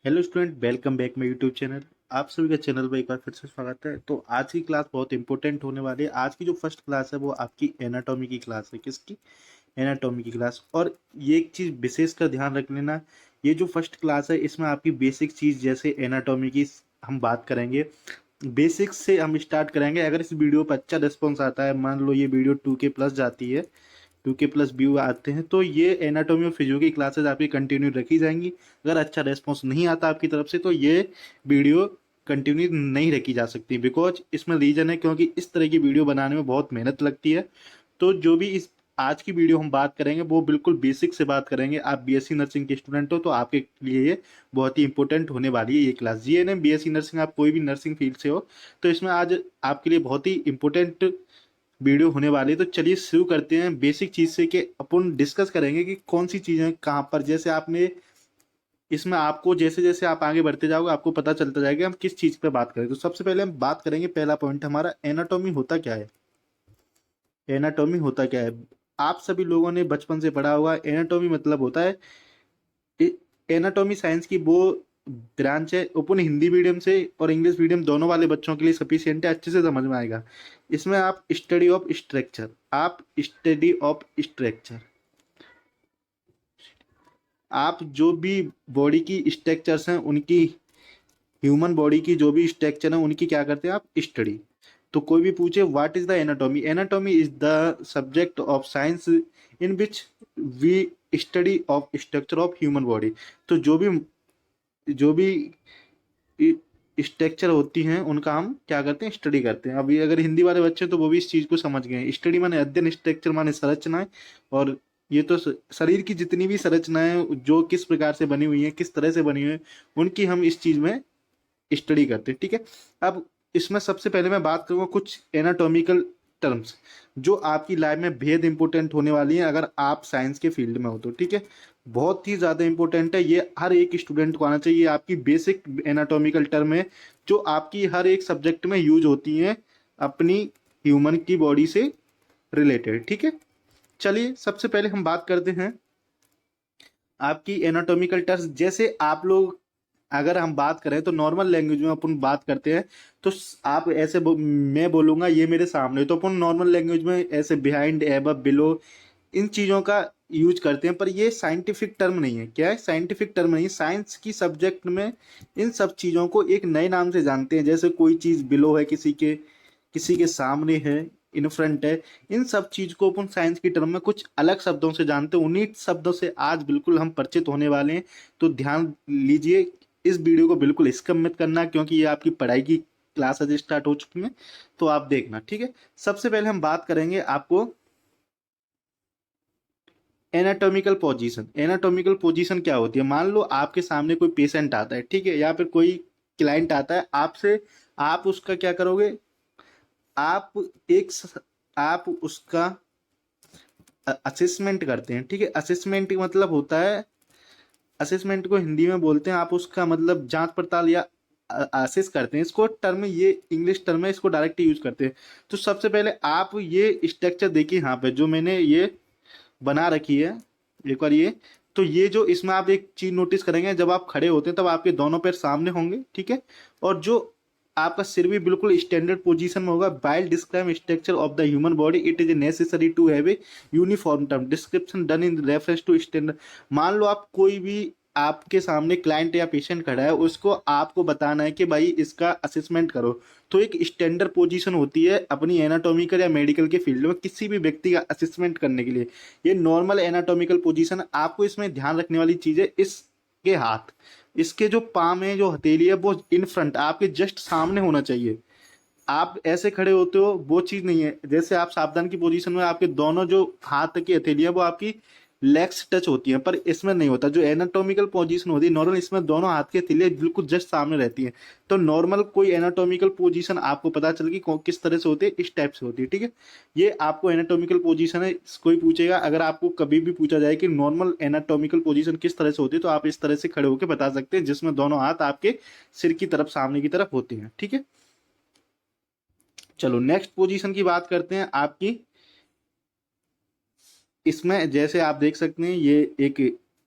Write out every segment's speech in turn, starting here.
Hello student, welcome back my YouTube channel. आप सभी का चैनल पर एक बार फिर से स्वागत है। तो आज की क्लास बहुत इंपॉर्टेंट होने वाली है। आज की जो फर्स्ट क्लास है वो आपकी एनाटॉमी की क्लास है। किसकी? एनाटॉमी की क्लास। और ये एक चीज़ विशेष कर ध्यान रख लेना, ये जो फर्स्ट क्लास है इसमें आपकी बेसिक चीज़ जैसे एनाटॉमी की हम बात करेंगे। बेसिक्स से हम स्टार्ट करेंगे। अगर इस वीडियो पर अच्छा रिस्पॉन्स आता है, मान लो ये वीडियो 2K प्लस जाती है, 2K प्लस व्यू आते हैं, तो ये एनाटॉमी और फिजियो की क्लासेस आपकी कंटिन्यू रखी जाएंगी। अगर अच्छा रेस्पॉन्स नहीं आता आपकी तरफ से तो ये वीडियो कंटिन्यू नहीं रखी जा सकती। बिकॉज इसमें रीजन है क्योंकि इस तरह की वीडियो बनाने में बहुत मेहनत लगती है। तो जो भी इस आज की वीडियो हम बात करेंगे वो बिल्कुल बेसिक से बात करेंगे। आप बीएससी नर्सिंग के स्टूडेंट हो तो आपके लिए ये बहुत ही इंपॉर्टेंट होने वाली है ये क्लास। जीएनएम बीएससी नर्सिंग, आप कोई भी नर्सिंग फील्ड से हो तो इसमें आज आपके लिए बहुत ही इंपॉर्टेंट वीडियो होने वाली है। तो चलिए शुरू करते हैं बेसिक चीज से कि अपन डिस्कस करेंगे कि कौन सी चीजें कहाँ पर। जैसे आपने इसमें आपको जैसे जैसे आप आगे बढ़ते जाओगे आपको पता चलता जाएगा कि हम किस चीज पे बात करें। तो सबसे पहले हम बात करेंगे, पहला पॉइंट हमारा एनाटॉमी होता क्या है। एनाटॉमी होता क्या है? आप सभी लोगों ने बचपन से पढ़ा होगा। एनाटॉमी मतलब होता है, एनाटॉमी साइंस की वो ब्रांच है। ओपन हिंदी मीडियम से और इंग्लिश मीडियम दोनों वाले बच्चों के लिए सफिशियंट है, अच्छे से समझ में आएगा। इसमें आप स्टडी ऑफ स्ट्रक्चर, आप स्टडी ऑफ स्ट्रक्चर, आप जो भी बॉडी की स्ट्रक्चर्स हैं उनकी, ह्यूमन बॉडी की जो भी स्ट्रक्चर है उनकी क्या करते हैं आप? स्टडी। तो कोई भी पूछे what is the anatomy, anatomy is the subject of science in which we study of structure of human body. तो जो भी स्ट्रक्चर होती हैं उनका हम क्या करते हैं? स्टडी करते हैं। अभी अगर हिंदी वाले बच्चे तो वो भी इस चीज को समझ गए हैं। स्टडी माने अध्ययन, स्ट्रक्चर माने संरचनाएं। और ये तो शरीर की जितनी भी संरचनाएं जो किस प्रकार से बनी हुई हैं, किस तरह से बनी हुई हैं, उनकी हम इस चीज में स्टडी करते हैं। ठीक है। अब इसमें सबसे पहले मैं बात करूंगा कुछ एनाटॉमिकल टर्म्स जो आपकी लाइफ में बेहद इंपॉर्टेंट होने वाली हैं अगर आप साइंस के फील्ड में हो तो। ठीक है। बहुत ही ज़्यादा इंपॉर्टेंट है, ये हर एक स्टूडेंट को आना चाहिए। ये आपकी बेसिक एनाटॉमिकल टर्म है जो आपकी हर एक सब्जेक्ट में यूज होती हैं अपनी ह्यूमन की बॉडी से रिलेटेड। ठीक है। चलिए सबसे पहले हम बात करते हैं आपकी एनाटॉमिकल टर्म्स। जैसे आप लोग, अगर हम बात करें तो नॉर्मल लैंग्वेज में अपन बात करते हैं तो आप ऐसे मैं बोलूंगा ये मेरे सामने, तो अपन नॉर्मल लैंग्वेज में ऐसे बिहाइंड, एबव, बिलो, इन चीज़ों का यूज करते हैं। पर ये साइंटिफिक टर्म नहीं है। क्या है? साइंटिफिक टर्म नहीं। साइंस की सब्जेक्ट में इन सब चीज़ों को एक नए नाम से जानते हैं। जैसे कोई चीज़ बिलो है, किसी के सामने है, इन फ्रंट है, इन सब चीज को अपन साइंस की टर्म में कुछ अलग शब्दों से जानते हैं। उन्हीं शब्दों से आज बिल्कुल हम परिचित होने वाले हैं। तो ध्यान लीजिए, इस वीडियो को बिल्कुल स्किप मत करना क्योंकि ये आपकी पढ़ाई की क्लास आज स्टार्ट हो चुकी है। तो आप देखना। ठीक है। सबसे पहले हम बात करेंगे आपको एनाटॉमिकल पोजीशन। एनाटॉमिकल पोजीशन क्या होती है? मान लो आपके सामने कोई पेशेंट आता है, ठीक है, या फिर कोई क्लाइंट आता है आपसे, आप उसका क्या करोगे? आप एक आप उसका असेसमेंट करते हैं। ठीक है। असेसमेंट मतलब होता है, असेसमेंट को हिंदी में बोलते हैं आप उसका मतलब जांच पड़ताल या असेस करते हैं। इसको टर्म, ये इंग्लिश टर्म है, इसको डायरेक्ट यूज करते हैं। तो सबसे पहले आप ये स्ट्रक्चर देखिए यहाँ पे जो मैंने ये बना रखी है एक बार ये। तो ये जो इसमें आप एक चीज नोटिस करेंगे, जब आप खड़े होते हैं तब आपके दोनों पैर सामने होंगे। ठीक है। और जो आपका सिर भी बिल्कुल स्टैंडर्ड पोजीशन में होगा। While describe structure of the human body, it is necessary to have a uniform term description done in reference to standard. मान लो आप कोई भी, आपके सामने क्लाइंट या पेशेंट खड़ा है, उसको आपको बताना है कि भाई इसका असेसमेंट करो। तो एक स्टैंडर्ड पोजीशन होती है अपनी एनाटॉमिकल या मेडिकल के फील्ड में किसी भी व्यक्ति का असेसमेंट करने के लिए। ये नॉर्मल एनाटॉमिकल पोजीशन। आपको इसमें ध्यान रखने वाली चीज है, इसके हाथ, इसके जो पाम है, जो हथेली है, वो इन फ्रंट आपके जस्ट सामने होना चाहिए। आप ऐसे खड़े होते हो वो चीज नहीं है। जैसे आप सावधान की पोजीशन में आपके दोनों जो हाथ की हथेलियां वो आपकी लेग्स टच होती हैं, पर इसमें नहीं होता। जो एनाटॉमिकल पोजीशन होती है नॉर्मल, इसमें दोनों हाथ की हथेलियां बिल्कुल जस्ट सामने रहती हैं। तो नॉर्मल कोई एनाटॉमिकल पोजीशन आपको पता चल गई किस तरह से होती है, इस टाइप से होती है। ठीक है। ये आपको एनाटॉमिकल पोजीशन है। कोई पूछेगा, अगर आपको कभी भी पूछा जाए कि नॉर्मल एनाटॉमिकल पोजीशन किस तरह से होती है, तो आप इस तरह से खड़े होकर बता सकते हैं जिसमें दोनों हाथ आपके सिर की तरफ, सामने की तरफ होते हैं। ठीक है। चलो नेक्स्ट पोजीशन की बात करते हैं आपकी। इसमें जैसे आप देख सकते हैं ये एक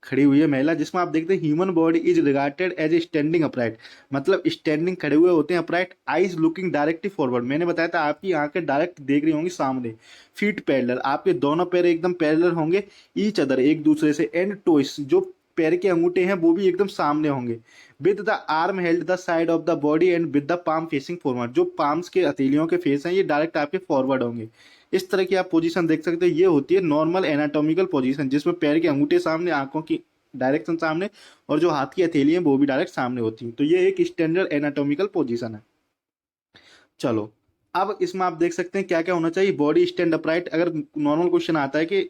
खड़ी हुई है महिला, जिसमें आप देखते हैं human body is regarded as a standing upright, मतलब स्टैंडिंग खड़े हुए होते हैं upright, eyes looking directly forward, मैंने बताया था आपकी आंखें डायरेक्ट देख रही होंगी सामने, फीट पैरेलल, आपके दोनों पैर एकदम पैरेलल होंगे ईच अदर, एक दूसरे से, एंड टोइस, जो पैर के अंगूठे हैं वो भी एकदम सामने होंगे, with the arm held the side of the body and with the palm facing forward, जो पाम्स के हथेलियों के फेस हैं ये डायरेक्ट आपके फॉरवर्ड होंगे। इस तरह की आप पोजीशन देख सकते हैं, ये होती है नॉर्मल एनाटॉमिकल पोजीशन, जिसमें पैर के अंगूठे सामने, आंखों की डायरेक्शन सामने, और जो हाथ की हथेली है वो भी डायरेक्ट सामने होती है। तो ये एक स्टैंडर्ड एनाटॉमिकल पोजीशन है। चलो, अब इसमें आप देख सकते हैं क्या क्या होना चाहिए। बॉडी स्टैंड अपराइट, अगर नॉर्मल क्वेश्चन आता है कि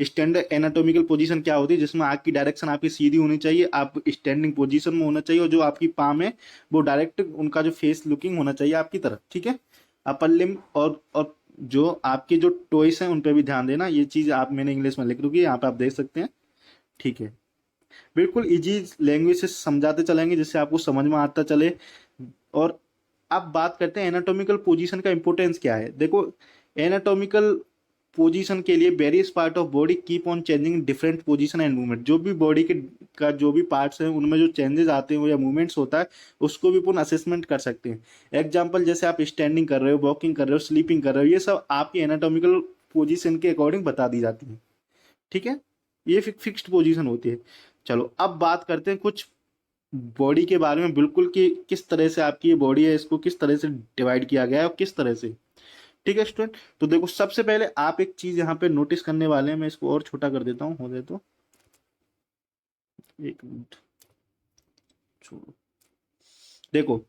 स्टैंडर्ड एनाटॉमिकल पोजीशन क्या होती है, जिसमें आंख की डायरेक्शन आपकी सीधी होनी चाहिए, आप स्टैंडिंग पोजीशन में होना चाहिए, और जो आपकी पाम है वो डायरेक्ट उनका जो फेस लुकिंग होना चाहिए आपकी तरफ, ठीक है। अपर लिम और जो आपके जो टॉयस हैं उन पर भी ध्यान देना, ये चीज आप मैंने इंग्लिश में लिख दूंगी, यहाँ पे आप देख सकते हैं, ठीक है। बिल्कुल इजी लैंग्वेज से समझाते चलेंगे जिससे आपको समझ में आता चले। और अब बात करते हैं एनाटॉमिकल पोजीशन का इंपॉर्टेंस क्या है। देखो, एनाटॉमिकल पोजीशन के लिए various part of body keep on changing different position and movement, जो भी बॉडी के का जो भी पार्ट्स हैं उनमें जो चेंजेस आते हैं या मूवमेंट्स होता है उसको भी अपन असेसमेंट कर सकते हैं। एग्जाम्पल, जैसे आप स्टैंडिंग कर रहे हो, वॉकिंग कर रहे हो, स्लीपिंग कर रहे हो, ये सब आपकी एनाटॉमिकल पोजीशन के अकॉर्डिंग बता दी जाती है, ठीक है। ये फिक्स्ड पोजीशन होती है। चलो, अब बात करते हैं कुछ बॉडी के बारे में, बिल्कुल कि किस तरह से आपकी ये बॉडी है, इसको किस तरह से डिवाइड किया गया है और किस तरह से, ठीक है स्टूडेंट। तो देखो, सबसे पहले आप एक चीज यहाँ पे नोटिस करने वाले हैं, मैं इसको और छोटा कर देता हूँ, हो जाए तो एक मिनट छोड़ो। देखो,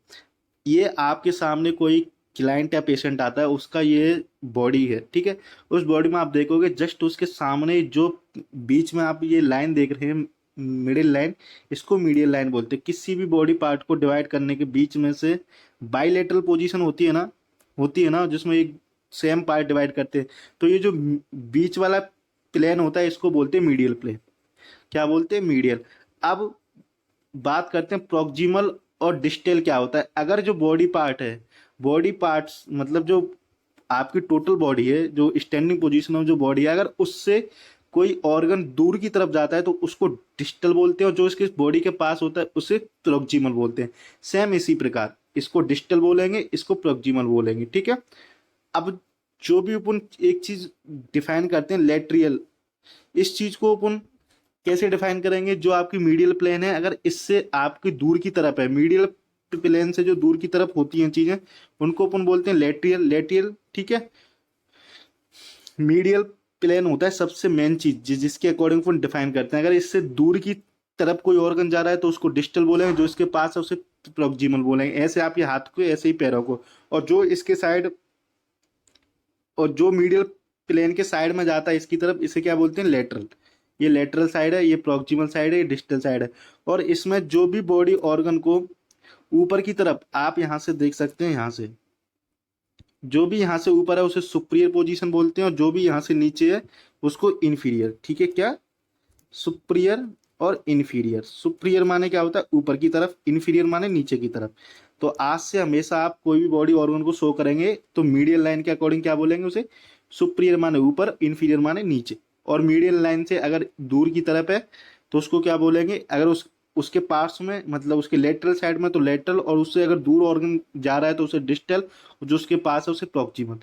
ये आपके सामने कोई क्लाइंट या पेशेंट आता है, उसका ये बॉडी है, ठीक है। उस बॉडी में आप देखोगे जस्ट उसके सामने जो बीच में आप ये लाइन देख रहे हैं, मिडिल लाइन, इसको मीडियल लाइन बोलते हैं। किसी भी बॉडी पार्ट को डिवाइड करने के बीच में से बाइलेटरल पोजीशन होती है ना, जिसमें एक सेम पार्ट डिवाइड करते हैं, तो ये जो बीच वाला प्लेन होता है इसको बोलते हैं मीडियल प्लेन। क्या बोलते हैं? मीडियल। अब बात करते हैं प्रॉक्सिमल और डिस्टल क्या होता है। अगर जो बॉडी पार्ट है, बॉडी पार्ट्स मतलब जो आपकी टोटल बॉडी है, जो स्टैंडिंग पोजीशन में जो बॉडी है, अगर उससे कोई ऑर्गन दूर की तरफ जाता है तो उसको डिस्टल बोलते हैं, और जो इसके बॉडी के पास होता है उसे प्रॉक्सिमल बोलते हैं। सेम इसी प्रकार इसको डिस्टल बोलेंगे, इसको प्रॉक्सिमल बोलेंगे, ठीक है। अब जो भी अपन एक चीज डिफाइन करते हैं लेट्रियल, इस चीज को अपन कैसे डिफाइन करेंगे? जो आपकी मीडियल प्लेन है, अगर इससे आपकी दूर की तरफ है, मीडियल प्लेन से जो दूर की तरफ होती हैं चीजें, उनको अपन बोलते हैं लेट्रियल, ठीक है। मीडियल प्लेन होता है सबसे मेन चीज जिसके अकॉर्डिंग अपन डिफाइन करते हैं। अगर इससे दूर की तरफ कोई ऑर्गन जा रहा है तो उसको डिस्टल बोलेंगे, जो इसके पास है उसे प्रॉक्सिमल बोलेंगे। ऐसे आपके हाथ को, ऐसे ही पैरों को, और जो इसके साइड, और जो मीडियल प्लेन के साइड में जाता है इसकी तरफ, इसे क्या बोलते हैं? लेटरल। ये लेटरल साइड है, ये प्रॉक्सिमल साइड है, ये डिस्टल साइड है। और इसमें जो भी बॉडी ऑर्गन को ऊपर की तरफ, आप यहां से देख सकते हैं, यहां से जो भी यहां से ऊपर है उसे सुप्रियर पोजीशन बोलते हैं, और जो भी यहां से नीचे है उसको इन्फीरियर, ठीक है। क्या? सुप्रियर और इन्फीरियर। सुप्रियर माने क्या होता है? ऊपर की तरफ, इन्फीरियर माने नीचे की तरफ। तो आज से हमेशा आप कोई भी बॉडी ऑर्गन को शो करेंगे तो मीडियल लाइन के अकॉर्डिंग क्या बोलेंगे उसे? सुप्रियर माने ऊपर, इन्फीरियर माने नीचे। और मीडियल लाइन से अगर दूर की तरफ है तो उसको क्या बोलेंगे? अगर उसके पास में, मतलब उसके लेटरल साइड में, तो लेटरल, और उससे अगर दूर ऑर्गन जा रहा है तो उसे डिस्टल, जो उसके पास है उसे प्रॉक्सिमल।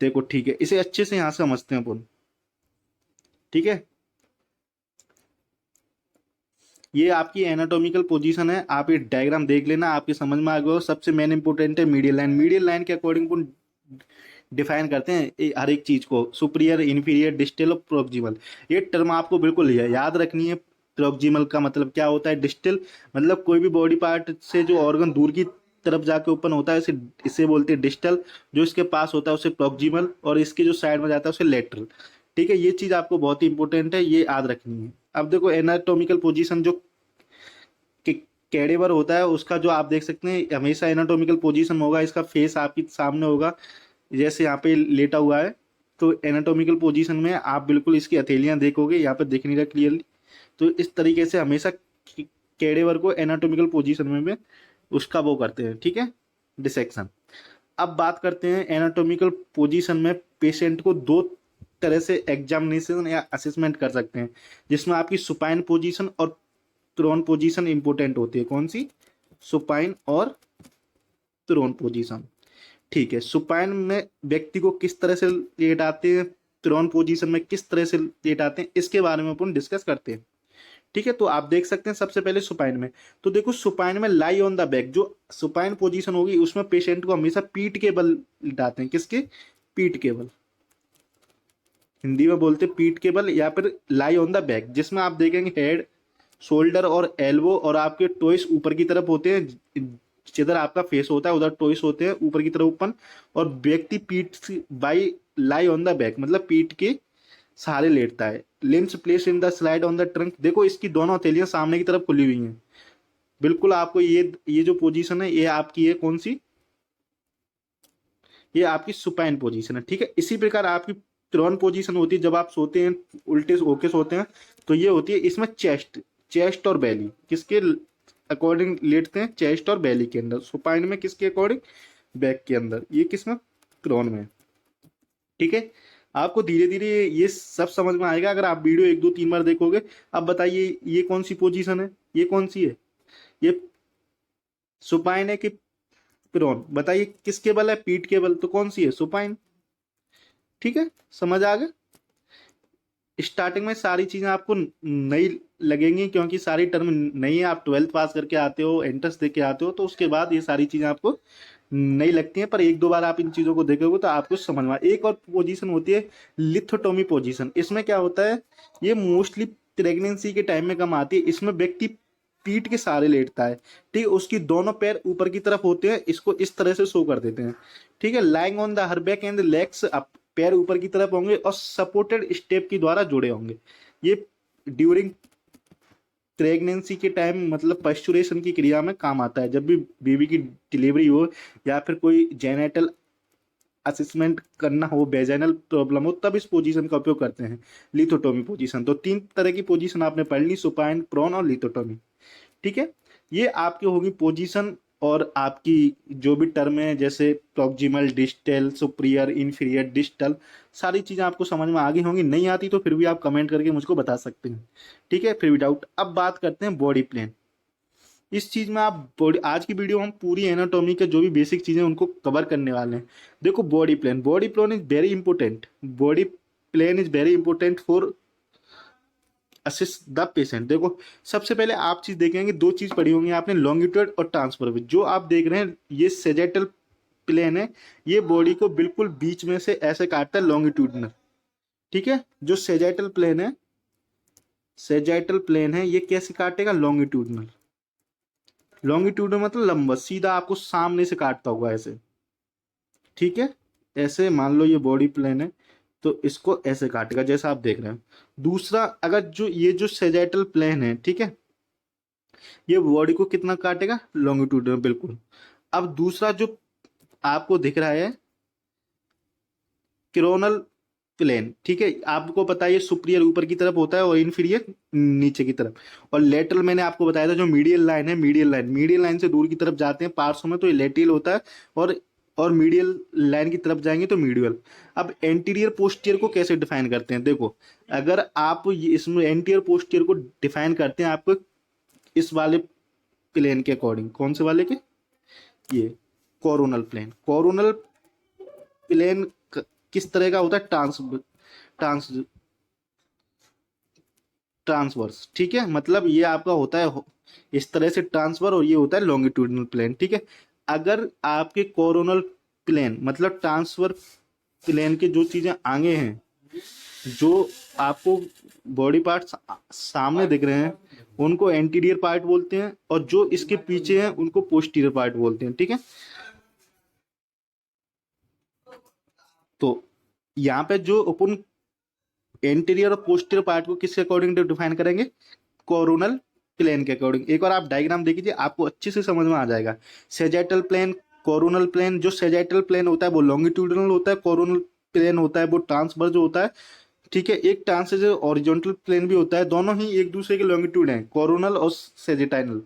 देखो, ठीक है, इसे अच्छे से यहां से समझते हैं अपन, ठीक है। ये आपकी एनाटॉमिकल पोजीशन है, आप ये डायग्राम देख लेना, आपके समझ में आ गया हो। सबसे मेन इंपॉर्टेंट है मीडियल लाइन। मीडियल लाइन के अकॉर्डिंग अपन डिफाइन करते हैं हर एक चीज को, सुपीरियर, इन्फीरियर, डिस्टल और प्रोक्सिमल। ये टर्म आपको बिल्कुल याद रखनी है। प्रोक्सिमल का मतलब क्या होता है? डिस्टल मतलब कोई भी बॉडी पार्ट से जो ऑर्गन दूर की तरफ जाके ओपन होता है इसे इसे बोलते हैं डिस्टल, जो इसके पास होता है उसे प्रोक्सिमल, और इसके जो साइड में जाता है उसे लेटरल, ठीक है। ये चीज आपको बहुत ही इंपॉर्टेंट है, ये याद रखनी है। अब देखो, एनाटॉमिकल पोजीशन जो कैडेवर होता है उसका, जो आप देख सकते हैं हमेशा एनाटॉमिकल पोजीशन होगा, इसका फेस आपके सामने होगा, जैसे यहाँ पे लेटा हुआ है। तो एनाटॉमिकल पोजीशन में आप बिल्कुल इसकी हथेलियां देखोगे, यहाँ पे दिख नहीं रहा क्लियरली। तो इस तरीके से हमेशा कैडेवर को एनाटॉमिकल पोजीशन में उसका वो करते हैं, ठीक है, डिसेक्शन। अब बात करते हैं एनाटॉमिकल पोजीशन में पेशेंट को दो तरह से एग्जामिनेशन या असेसमेंट कर सकते हैं, जिसमें आपकी सुपाइन पोजीशन और प्रोन पोजीशन इंपॉर्टेंट होती है। कौन सी? सुपाइन और प्रोन पोजीशन। ठीक है, सुपाइन में व्यक्ति को किस तरह से लेटाते हैं, प्रोन पोजीशन में किस तरह से लेटाते हैं, इसके बारे में अपन डिस्कस करते हैं। ठीक है, तो आप देख सकते हैं सबसे पहले सुपाइन में, तो देखो सुपाइन में लाई ऑन द बैक, जो सुपाइन पोजीशन होगी उसमें पेशेंट को हमेशा पीठ के बल लिटाते हैं। किसके? पीठ के बल। हिंदी में बोलते पीठ के बल, या फिर लाई ऑन द बैक, जिसमें आप देखेंगे हेड, शोल्डर और एल्बो और आपके टोइस ऊपर की तरफ होते हैं। जिधर आपका फेस होता है उधर टोइस होते हैं ऊपर की तरफ ओपन, और व्यक्ति पीठ by lie on the back, मतलब पीठ के सहारे लेटता है। Limbs place in the slide on the trunk, देखो इसकी दोनों हथेलियां सामने की तरफ खुली हुई हैं। बिल्कुल आपको ये जो पोजीशन है ये आपकी है कौन सी? ये आपकी सुपाइन पोजीशन है। ठीक है, इसी प्रकार आपकी प्रोन पोजीशन होती है जब आप सोते हैं, उल्टे होके सोते हैं, तो ये होती है इसमें चेस्ट और बेली किसके अकॉर्डिंग लेटते हैं? चेस्ट और बेली के अंदर। सुपाइन में किसके अकॉर्डिंग? बैक के अंदर। ये किसमें? प्रोन में। ठीक है, आपको धीरे धीरे ये सब समझ में आएगा अगर आप वीडियो 1 2 3 बार देखोगे। अब बताइए ये कौन सी पोजीशन है? ये कौन सी है? ये सुपाइन है कि प्रोन? बताइए किसके बल है? पीठ के बल, तो कौन सी है? सुपाइन। ठीक है, समझ आ गया। स्टार्टिंग में सारी चीजें आपको नई लगेंगी क्योंकि सारी टर्म नई है, आप 12th पास करके आते हो, एंट्रेंस दे के आते हो, तो उसके बाद ये सारी चीजें आपको नई लगती हैं, पर 1 2 बार आप इन चीजों को देखोगे तो आपको समझ में एक और पोजीशन होती है लिथोटोमी पोजीशन। इसमें क्या होता है? ये मोस्टली प्रेगनेंसी के टाइम में कम आती है। इसमें व्यक्ति पीठ के सहारे लेटता है। ठीक है, उसकी दोनों पैर ऊपर की तरफ होते हैं, इसको इस तरह से शो कर देते हैं। ठीक है, lying on the her back and legs up, पैर ऊपर की तरफ होंगे और सपोर्टेड स्टेप के द्वारा जुड़े होंगे। ये ड्यूरिंग प्रेगनेंसी के टाइम मतलब पस्चुरेशन की क्रिया में काम आता है। जब भी बेबी की डिलीवरी हो या फिर कोई जेनेटल असेसमेंट करना हो, वेजाइनल प्रॉब्लम हो, तब इस पोजीशन का उपयोग करते हैं, लिथोटोमी पोजीशन। तो 3 तरह की पोजीशन आपने पढ़ ली, सुपाइन, प्रोन और लिथोटोमी। ठीक है, ये आपकी होगी पोजीशन, और आपकी जो भी टर्म है जैसे proximal, distal, superior, inferior, distal, सारी चीजें आपको समझ में आ गई होंगी। नहीं आती तो फिर भी आप कमेंट करके मुझको बता सकते हैं। ठीक है, फिर भी डाउट। अब बात करते हैं बॉडी प्लेन। इस चीज में आप बॉडी, आज की वीडियो हम पूरी एनाटॉमी के जो भी बेसिक चीजें उनको कवर करने वाले हैं। देखो body plane is very important. Body plane is very important for assist the patient. देखो सबसे पहले आप चीज देखेंगे, 2 चीज पढ़ी होंगी आपने, लॉन्गिट्यूड और ट्रांसफर। जो आप देख रहे हैं ये सेजेटल प्लेन है, ये बॉडी को बिल्कुल बीच में से ऐसे काटता है, लॉन्गिट्यूडनल। ठीक है, जो सेजाइटल प्लेन है ये कैसे काटेगा? लॉन्गिट्यूडनल। लॉन्गिट्यूडनल मतलब लंबा, सीधा आपको सामने से काटता होगा ऐसे। ठीक है, ऐसे मान लो ये बॉडी प्लेन है तो इसको ऐसे काटेगा जैसा आप देख रहे हैं। दूसरा, अगर जो सेजाइटल प्लेन है, ठीक है, ये बॉडी को कितना काटेगा? लॉन्गिट्यूडनल, बिल्कुल। अब दूसरा जो आपको दिख रहा है कोरोनल प्लेन, ठीक है, आपको पता है ये सुपीरियर ऊपर की तरफ होता है और इन्फीरियर नीचे की तरफ। और लेटरल मैंने आपको बताया था जो मीडियल लाइन है, मीडियल लाइन से दूर की तरफ जाते हैं पार्श्व में तो ये लेटियल होता है, और मीडियल लाइन की तरफ जाएंगे तो मीडियल। अब एंटीरियर पोस्टीरियर को कैसे डिफाइन करते हैं? देखो अगर आप इसमें एंटीरियर पोस्टीरियर को डिफाइन करते हैं आपको इस वाले प्लेन के अकॉर्डिंग। कौन से वाले के? ये कोरोनल प्लेन किस तरह का होता है? Trans transverse. ठीक है, मतलब ये आपका होता है इस तरह से ट्रांसफर, और ये होता है लॉन्गिट्यूडनल प्लेन। ठीक है, अगर आपके कोरोनल प्लेन मतलब ट्रांसफर प्लेन के जो चीजें आगे हैं, जो आपको बॉडी पार्ट सामने दिख रहे हैं उनको एंटीरियर पार्ट बोलते हैं, और जो इसके पीछे हैं उनको पोस्टीरियर पार्ट बोलते हैं। ठीक है, तो यहाँ पे जो अपन एंटीरियर और पोस्टीरियर पार्ट को किसके अकॉर्डिंग डिफाइन करेंगे? कोरोनल प्लेन के अकॉर्डिंग। एक और आप डायग्राम देख लीजिए, आपको अच्छे से समझ में आ जाएगा। Sagittal plane, coronal plane. जो सेजाइटल प्लेन होता है वो लॉन्गिट्यूडनल होता है, कोरोनल प्लेन होता है वो ट्रांसवर्स होता है। ठीक है, एक ट्रांसवर्स हॉरिजॉन्टल प्लेन भी होता है, दोनों ही एक दूसरे के लॉन्गिट्यूड हैं, कोरोनल और सेजिटाइनल।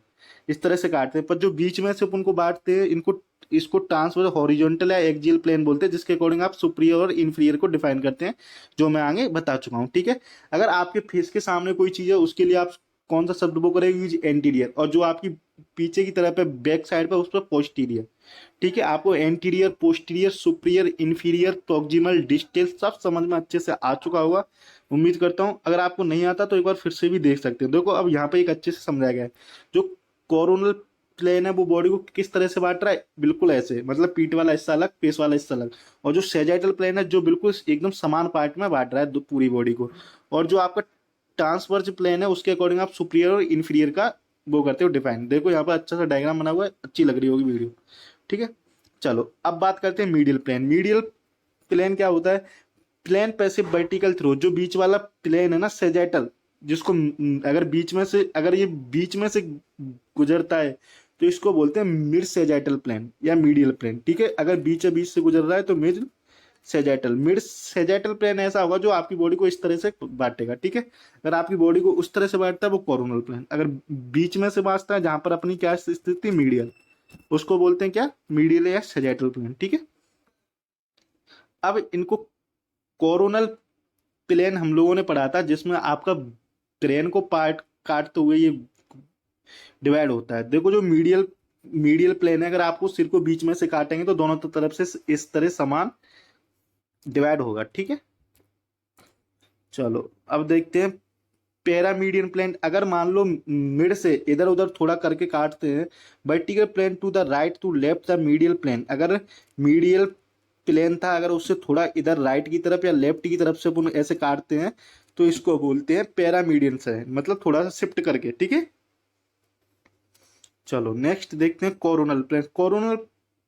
इस तरह से काटते हैं, पर जो बीच में से अपन को बांटते हैं इनको इसको ट्रांसवर्स हॉरिजॉन्टल या एक्सियल प्लेन बोलते हैं, जिसके अकॉर्डिंग आप सुपीरियर और इन्फीरियर को डिफाइन करते हैं, जो मैं आगे बता चुका हूँ। ठीक है, अगर आपके फेस के सामने कोई चीज है उसके लिए आप कौन सा शब्द वो करेंगे, यूज एंटीरियर, और जो आपकी पीछे की तरफ है बैक साइड पर उस पर पोस्टीरियर। ठीक है, आपको anterior, posterior, superior, inferior, proximal, distal सब समझ में अच्छे से आ चुका होगा, उम्मीद करता हूँ। अगर आपको नहीं आता तो एक बार फिर से भी देख सकते हैं। देखो अब यहाँ पे एक अच्छे से समझाया गया है। जो कोरोनल प्लेन है वो बॉडी को किस तरह से बांट रहा है, बिल्कुल ऐसे, मतलब पीठ वाला हिस्सा अलग, फेस वाला हिस्सा अलग। और जो सेजाइटल प्लेन है जो बिल्कुल एकदम समान पार्ट में बांट रहा है पूरी बॉडी को। और जो आपका ट्रांसवर्ज प्लेन है उसके अकॉर्डिंग आप सुपीरियर और इन्फीरियर का वो करते हो डिफाइन। देखो यहाँ पर अच्छा सा डायग्राम बना हुआ है, अच्छी लग रही होगी वीडियो। ठीक है, चलो अब बात करते हैं मीडियल प्लेन। मीडियल प्लेन क्या होता है, प्लेन पैसिव वर्टिकल थ्रो, जो बीच वाला प्लेन है ना सेजेटल, जिसको अगर बीच में से, अगर ये बीच में से गुजरता है तो इसको बोलते हैं मिड सेजेटल प्लेन या मीडियल प्लेन। ठीक है, अगर बीच बीच से गुजर रहा है तो मिड सेजेटल। मिड सेजेटल प्लेन ऐसा होगा जो आपकी बॉडी को इस तरह से बांटेगा। ठीक है, अगर आपकी बॉडी को उस तरह से बांटता है वो कोरोनल प्लेन। अगर बीच में से बांटता है जहां पर अपनी क्या स्थिति मीडियल, उसको बोलते हैं क्या, मीडियल या सेजेटल प्लेन। ठीक है, अब इनको कोरोनल प्लेन हम लोगों ने पढ़ा था, जिसमें आपका ब्रेन को पार्ट काटते हुए ये डिवाइड होता है। देखो जो मीडियल मीडियल प्लेन है, अगर आपको सिर को बीच में से काटेंगे तो दोनों तरफ से इस तरह समान डिवाइड होगा। ठीक है, चलो अब देखते हैं पैरामीडियन प्लेन। अगर मान लो मिड से इधर उधर थोड़ा करके काटते हैं, vertical plane to the right to left the medial plane. अगर मीडियल प्लेन था, अगर उससे थोड़ा इधर राइट की तरफ या लेफ्ट की तरफ से अपन ऐसे काटते हैं तो इसको बोलते हैं पैरामीडियन से, मतलब थोड़ा सा शिफ्ट करके। ठीक है, चलो नेक्स्ट देखते हैं कोरोनल प्लेन। कोरोनल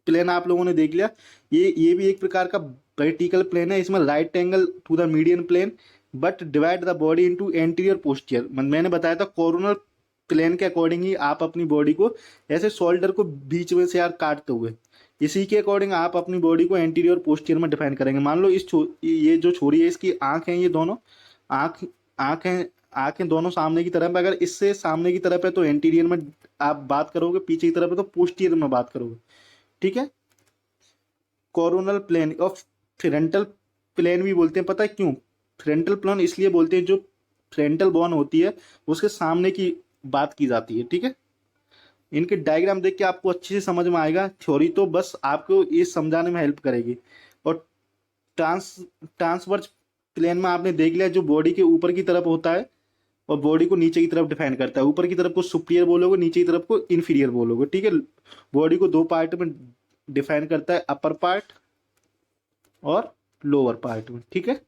प्लेन आप लोगों ने देख लिया, ये भी एक प्रकार का वर्टिकल प्लेन है। इसमें right angle to the median plane but divide the body into anterior posterior. मैंने बताया था कोरोनल प्लेन के अकॉर्डिंग ही आप अपनी बॉडी को ऐसे शोल्डर को बीच में से यार काटते हुए, इसी के अकॉर्डिंग आप अपनी बॉडी को एंटीरियर पोस्टीरियर में डिफाइन करेंगे। मान लो ये जो छोरी है इसकी आंख है, ये दोनों आंख आंखें आंखें दोनों सामने की तरफ है। अगर इससे सामने की तरफ है तो एंटीरियर में आप बात करोगे, पीछे की तरफ है तो पोस्टीरियर में बात करोगे। ठीक है, कोरोनल प्लेन और फ्रंटल प्लेन भी बोलते हैं, पता है क्यों फ्रंटल प्लेन इसलिए बोलते हैं, जो फ्रंटल बोन होती है उसके सामने की बात की जाती है। ठीक है, इनके डायग्राम देख के आपको अच्छे से समझ में आएगा, थ्योरी तो बस आपको ये समझाने में हेल्प करेगी। और ट्रांसवर्स प्लेन में आपने देख लिया, जो बॉडी के ऊपर की तरफ होता है और बॉडी को नीचे की तरफ डिफाइन करता है। ऊपर की तरफ को सुपीरियर बोलोगे, नीचे की तरफ को इन्फीरियर बोलोगे। ठीक है, बॉडी को दो पार्ट में डिफाइन करता है, अपर पार्ट और लोअर पार्ट में। ठीक है,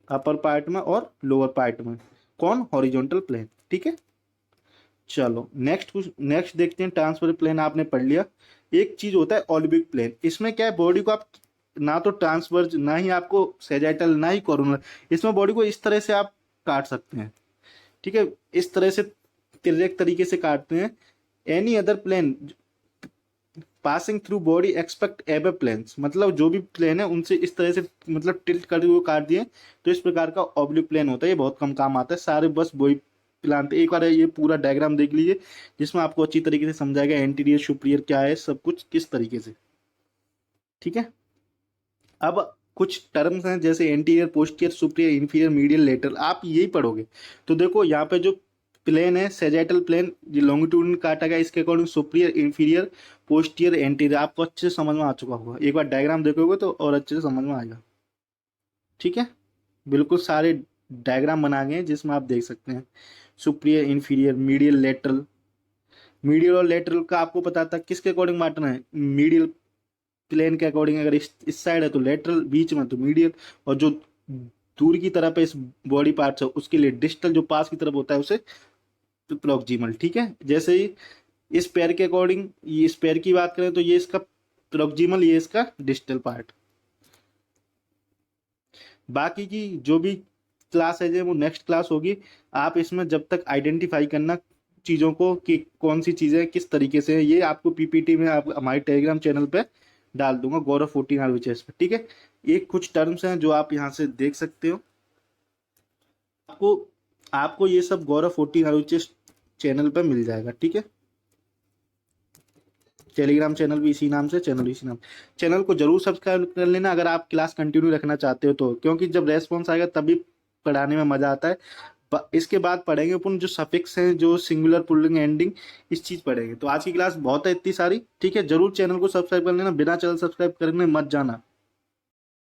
अपर पार्ट में और लोअर पार्ट में कौन, हॉरिजॉन्टल प्लेन। ठीक है, चलो नेक्स्ट देखते हैं। ट्रांसफर प्लेन आपने पढ़ लिया। एक चीज होता है ऑलिम्पिक प्लेन। इसमें क्या है, बॉडी को आप ना तो ट्रांसवर्ज, ना ही आपको सेजाइटल, ना ही कोरोनल, इसमें बॉडी को इस तरह से आप काट सकते हैं। ठीक है, इस तरह से तिरछे तरीके से काटते हैं। Any other plane passing through body expect above planes, मतलब जो भी प्लेन है उनसे इस तरह से मतलब टिल्ट करके वो काट दिए तो इस प्रकार का ऑब्लिक प्लेन होता है। ये बहुत कम काम आता है, सारे बस वही प्लान पे। एक बार ये पूरा डायग्राम देख लीजिए जिसमें आपको अच्छी तरीके से समझाया गया एंटीरियर सुपीरियर क्या है, सब कुछ किस तरीके से। ठीक है, अब कुछ टर्म्स हैं जैसे anterior, posterior, superior, inferior, medial, lateral, आप यही पढ़ोगे। तो देखो यहाँ पे जो प्लेन है सेजेटल प्लेन, जो लॉन्गिट्यूडनल काटा गया, इसके according superior, inferior, posterior, anterior आपको अच्छे से समझ में आ चुका होगा। एक बार डायग्राम देखोगे तो और अच्छे से समझ में आएगा। ठीक है, बिल्कुल सारे डायग्राम बना गए हैं जिसमें आप देख सकते हैं superior, inferior, medial, lateral. Medial और लेटरल का आपको पता था किसके अकॉर्डिंग बांटना है, मीडियल प्लेन के अकॉर्डिंग। अगर इस साइड है तो लेटरल, बीच में तो मीडियल, और जो दूर की तरफ है इस बॉडी पार्ट से उसके लिए डिस्टल, जो पास की तरफ होता है उसे प्रॉक्सिमल। ठीक है, जैसे ही इस पैर के अकॉर्डिंग, ये इस पैर की बात करें तो ये इसका प्रॉक्सिमल, ये इसका डिस्टल पार्ट। बाकी की जो भी क्लास है वो नेक्स्ट क्लास होगी। आप इसमें जब तक आइडेंटिफाई करना चीज़ों को कि कौन सी चीज़ें किस तरीके से है, ये आपको पीपीटी में आप हमारे टेलीग्राम चैनल पे डाल दूंगा, गौरव 14 आरवीचएस पे। ठीक है, ये कुछ टर्म्स हैं जो आप यहाँ से देख सकते हो। आपको आपको ये सब गौरव 14 आरवीचएस चैनल पे मिल जाएगा। ठीक है, टेलीग्राम चैनल भी इसी नाम से, चैनल भी इसी नाम। चैनल को जरूर सब्सक्राइब कर लेना अगर आप क्लास कंटिन्यू रखना चाहते हो तो, क्योंकि जब रेस्पॉन्स आएगा तभी पढ़ाने में मजा आता है। इसके बाद पढ़ेंगे अपन जो सफिक्स हैं, जो सिंगुलर पुल्लिंग एंडिंग, इस चीज पढ़ेंगे। तो आज की क्लास बहुत है इतनी सारी, ठीक है। जरूर चैनल को सब्सक्राइब कर लेना, बिना चैनल सब्सक्राइब करने मत जाना।